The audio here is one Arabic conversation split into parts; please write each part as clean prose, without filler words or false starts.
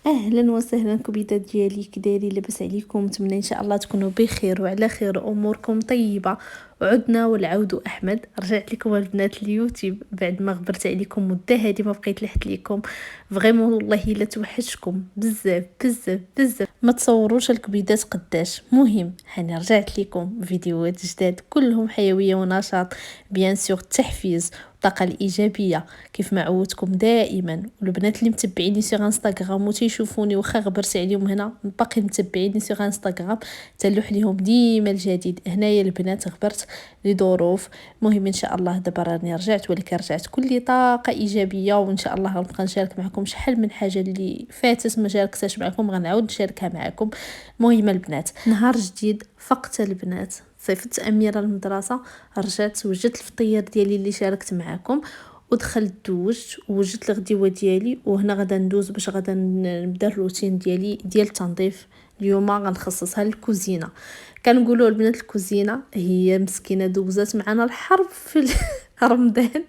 اهلا وسهلا كبيدات ديالي، كي دايرين؟ لاباس عليكم؟ نتمنى ان شاء الله تكونوا بخير وعلى خير واموركم طيبه. وعدنا والعود احمد، رجعت لكم البنات اليوتيوب بعد ما غبرت عليكم مده هذه ما بقيت لحت لكم. فريمون والله الا توحشكم بزاف بزاف بزاف، ما تصوروش الكبيدات قداش. مهم هاني رجعت لكم فيديوهات جداد كلهم حيويه ونشاط، بيان سور تحفيز الطاقه الايجابيه كيف ما عودتكم دائما. والبنات اللي متبعيني سيغ انستغرام وتيشوفوني واخا غبرت عليهم هنا باقي متبعيني سيغ انستغرام، تلوح ليهم ديما الجديد. هنايا البنات غبرت لظروف، مهم ان شاء الله دابا راني رجعت، ولكن رجعت كل طاقه ايجابيه، وان شاء الله غنبقى نشارك معكم شحال من حاجه اللي فاتت ما شاركتهاش معكم غنعاود نشاركها معكم. مهم البنات نهار جديد، فقت البنات صيفت اميره المدرسه، رجعت وجدت الفطير ديالي اللي شاركت معكم، ودخلت دوزت ووجدت الغديوه ديالي. وهنا غادا ندوز باش غادا نبدا الروتين ديالي ديال التنظيف. اليوم غنخصصها للكوزينه. كنقولوا البنات الكوزينه هي مسكينه دوزات معنا الحرب في رمضان.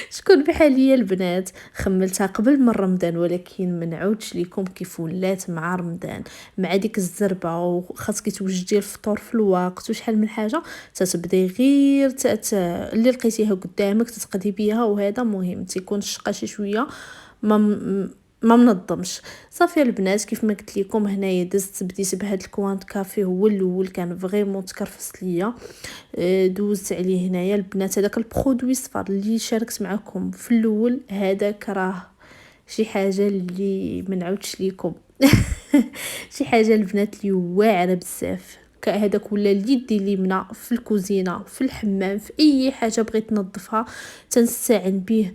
شكون بحاليا البنات خملتها قبل من رمضان، ولكن ما نعاودش لكم كيف ولات مع رمضان، مع ديك الزربه وخاصك توجدي الفطور في الوقت وشحال من حاجه. تتبداي غير اللي لقيتيها قدامك تتقضي بيها، وهذا مهم تيكون الشقه شي شويه ما ما منظمش. صافي البنات كيف ما قلت لكم هنايا دزت بديت بهاد الكوانت كافي، هو الاول كان فريمون تكرفس ليا. دوزت عليه هنايا البنات هذاك البرودوي صفر اللي شاركت معكم في الاول، هذاك راه شي حاجه اللي ما نعاودش لكم. شي حاجه البنات اللي واعره بزاف. هذاك ولا اليد اليمنى في الكوزينه في الحمام في اي حاجه بغيت تنظفها تنستعن به.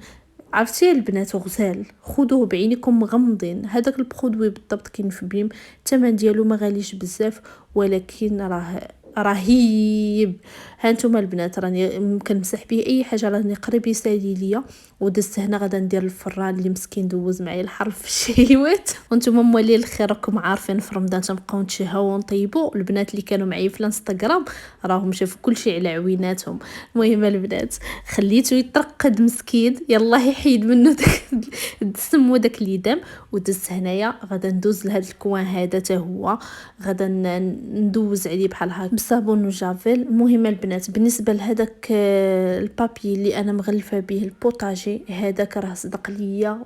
عرفتي البنات غزال، خذوه بعينكم مغمضين. هذاك البرودوي بالضبط كاين في بيم، الثمن ديالو ما غاليش بزاف، ولكن راه رهيب. هانتوما البنات راني كنمسح به اي حاجه راني قريب يسالي ليا. ودزت هنا غادا ندير الفران اللي مسكين دوز معايا الحر في الشهيوات. وانتم موالين الخير راكم عارفين في رمضان تنبقاو نتشهاو ونطيبوا. البنات اللي كانوا معايا في الانستغرام راهم شافوا كلشي على عويناتهم. المهم البنات خليته يترقد مسكين، يلا يحيد منه داك الدسم وداك اليدام. ودز هنايا غادا ندوز لهاد الكوان هذا حتى هو غادا ندوز عليه بحال هكا بالصابون وجافيل. المهم البنات بالنسبه لهداك البابي اللي انا مغلفه به البوطاجي، هذاك راه صدق ليا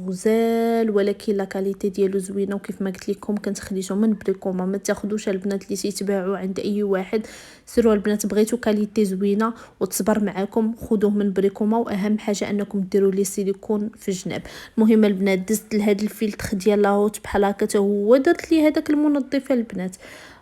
غزال، ولكن لا كاليتي ديالو زوينه. وكيف ما قلت لكم كنت خديته من بريكوما، ما تاخذوش البنات اللي تيتباعوا عند اي واحد. سيروا البنات بغيتو كاليتي زوينه وتصبر معاكم خذوه من بريكوما، واهم حاجه انكم ديروا لي سيليكون في الجناب. المهم البنات دزت لهاد الفلتر ديال لاهوت بحال هكا حتى هو، درت ليه هذاك المنظف البنات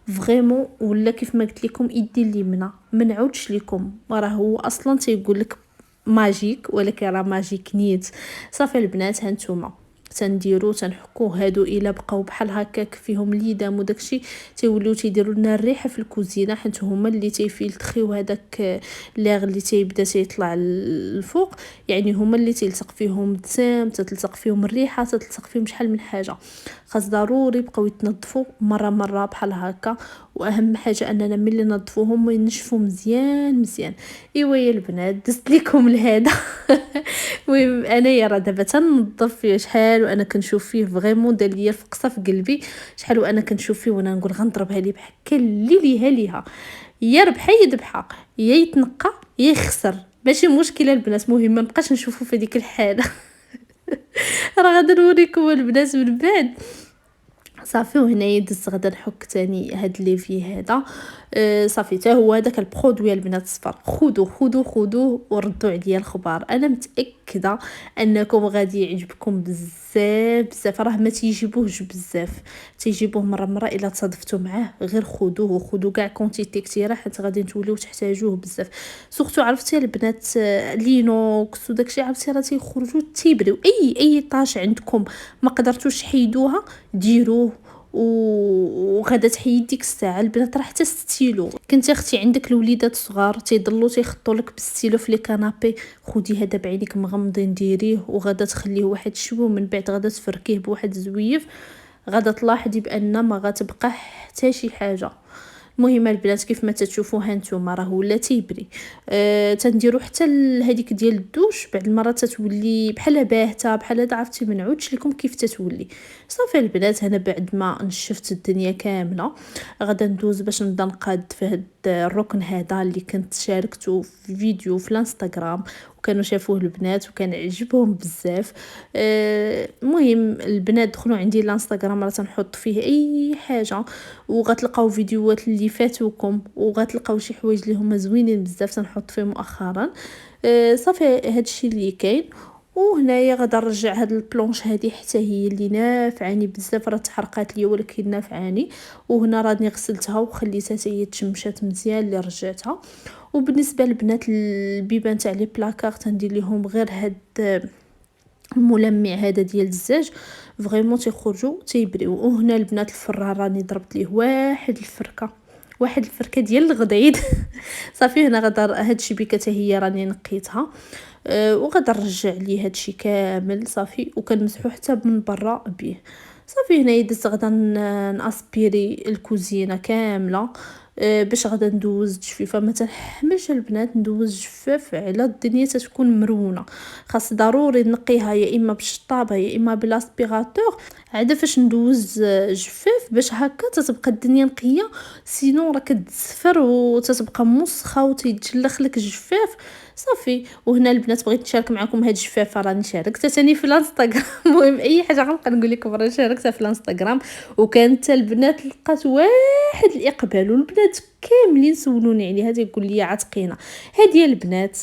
فريمون ولا كيف ما قلت لكم يدي اليمنى ما نعاودش لكم. راه هو اصلا تيقول لك ماجيك، ولكن راه ماجيك نيت. صافي البنات هانتوما تنديرو تنحكو هادو الا بقاو بحال هكاك فيهم ليدام وداكشي تيوليو تيديروا لنا الريحه في الكوزينه، حيت هما اللي تيفلتريو هذاك لاغ اللي تيبدا تيطلع الفوق. يعني هما اللي تيلصق فيهم الدسام، تتلصق فيهم الريحه، تتلصق فيهم شحال من حاجه. خاص ضروري بقاو يتنظفوا مره بحال هكا. واهم حاجه اننا ملي ننظفوهم ينشفوا مزيان مزيان. ايوا يا البنات دزت لكم لهذا. المهم انايا راه دابا تنظف فيه شحال وانا كنشوف فيه فريمون دار ليا الفقصه في قلبي. شحال وانا كنشوف فيه وانا نقول غنضربها ليه بحال اللي ليها يا ربحه يذبحها، يا يتنقى يا يخسر، ماشي مشكله البنات. المهم ما نبقاش نشوفو في ديك الحاله. راه غادي نوريكم البنات من بعد. صافي وهنايا دزت غادا نحك تاني هاد ليفي هذا. صافي حتى هو هذاك البرودوي البنات الصفر، خذوه وردوا عليا الخبار. انا متاكده انكم غادي يعجبكم بزاف راه ما تيجيبوهش بزاف، تيجيبوه مره الا تصادفتوا معاه غير خذوه كاع كونتيتي كثيره، حيت غادي توليو تحتاجوه بزاف. سورتو عرفتي البنات لينوكس وداكشي عرفتي راه تيخرجوا تيبريو. اي طاش عندكم ما قدرتوش تحيدوها ديروه وغادا تحيد ديك الساعه. البنات راه حتى ستيلو كنتي اختي عندك الوليدات الصغار تيضلوا تيخطوا لك بالستيلو في لي كانابي، خدي هذا بعينك مغمضين ديريه وغادا تخليه واحد شويه، ومن بعد غادا تفركيه بواحد الزويف. غادا تلاحظي بان ما غتبقى حتى شي حاجه. المهم البنات كيف ما تتشوفوها نتوما راه ولا تيبري. تنديرو حتى هذيك ديال الدوش بعض المرات تتولي بحال باهته بحال هذا، عرفتي ما نعاودش لكم كيف تتولي. صافي البنات انا بعد ما نشفت الدنيا كامله غادا ندوز باش نبدا نقاد في هاد الركن هذا اللي كنت شاركته في فيديو في الانستغرام، وكانوا شافوه البنات وكان عجبهم بزاف. المهم البنات دخلوا عندي الانستغرام راه تنحط فيه اي حاجه، وغتلقاو فيديوهات اللي فاتوكم، وغتلقاو شي حوايج اللي هما زوينين بزاف تنحط فيه مؤخرا. صافي هادشي اللي كاين. وهنايا غادا نرجع هاد البلونش هادي حتى هي اللي نافعاني بزاف، راه تحرقات ليا ولكن نافعاني. وهنا راني غسلتها وخليتها حتى هي تشمشات مزيان اللي رجعتها. وبالنسبه للبنات البيبان تاع لي بلاكار تندير ليهم غير هاد الملمع هذا ديال الزاج، فريمون تيخرجوا تيبريو. وهنا البنات الفران راني ضربت ليه واحد الفركه ديال الغديد. صافي هنا غادا هاد الشبيكه حتى هي راني نقيتها. وغادا نرجع ليه هادشي كامل صافي، وكنمسحو حتى من برا بيه. صافي هنايا درت غادا ناسبيري الكوزينه كامله. باش غادا ندوز الجفيفه، ما تنحملش البنات ندوز جفاف على الدنيا تتكون مرونه. خاص ضروري نقيها يا اما بالشطابه يا اما بالاسبيراتور، عاد فاش ندوز جفاف باش هكا تتبقى الدنيا نقيه. سينو راه كتزفر وتتبقى مسخه وتيتجلخ لك الجفاف. صافي وهنا البنات بغيت نشارك معكم هاد الجفافه راني شاركتها ثاني في الانستغرام. المهم اي حاجه غنبقى نقول لكم راه شاركتها في الانستغرام، وكانت البنات لقات واحد الاقبال، والبنات كاملين سولوني عليها تيقول لي عتقينا. هذه البنات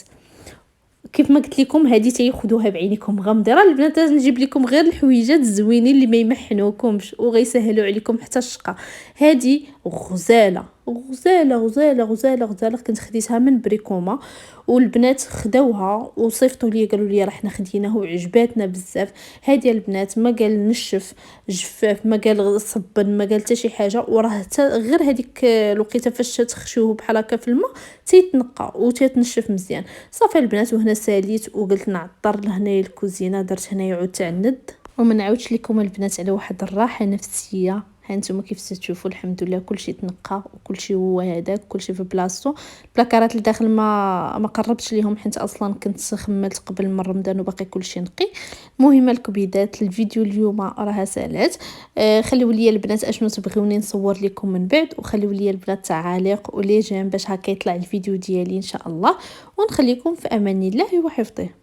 كيف ما قلت لكم هذه تيخذوها بعينكم غمضه، راه البنات نجيب لكم غير الحويجات الزوينين اللي ما يمحنوكمش وغيسهلوا عليكم حتى الشقه. هذه غزاله غزاله غزاله غزاله غزاله، كنت خديتها من بريكوما، والبنات خداوها وصيفطوا لي قالوا لي راه حنا خديناه وعجباتنا بزاف. هذه البنات ما قال نشف جفاف، ما قال صبن، ما قال حتى شي حاجه، وراه غير هذيك الوقيته فاش تخشوه بحال هكا في الماء تيتنقى وتيتنشف مزيان. صافي البنات وهنا ساليت وقلت نعطر لهنايا الكوزينه، درت هنايا عود تاع الند. وما نعاودش لكم البنات على واحد الراحه نفسيه. هانتوما كيف تشوفوا الحمد لله كلشي تنقى وكلشي هو هذاك كلشي في بلاصتو. البلاكارات لداخل ما قربتش ليهم حيت اصلا كنت خملت قبل من رمضان وباقي كلشي نقي. المهم الكبيدات الفيديو اليوم راها سالات. خليوا لي البنات اشنو تبغيوني نصور لكم من بعد، وخليوا لي البنات تعاليق ولي جيم باش هكا يطلع الفيديو ديالي ان شاء الله. ونخليكم في امان الله وحفظه.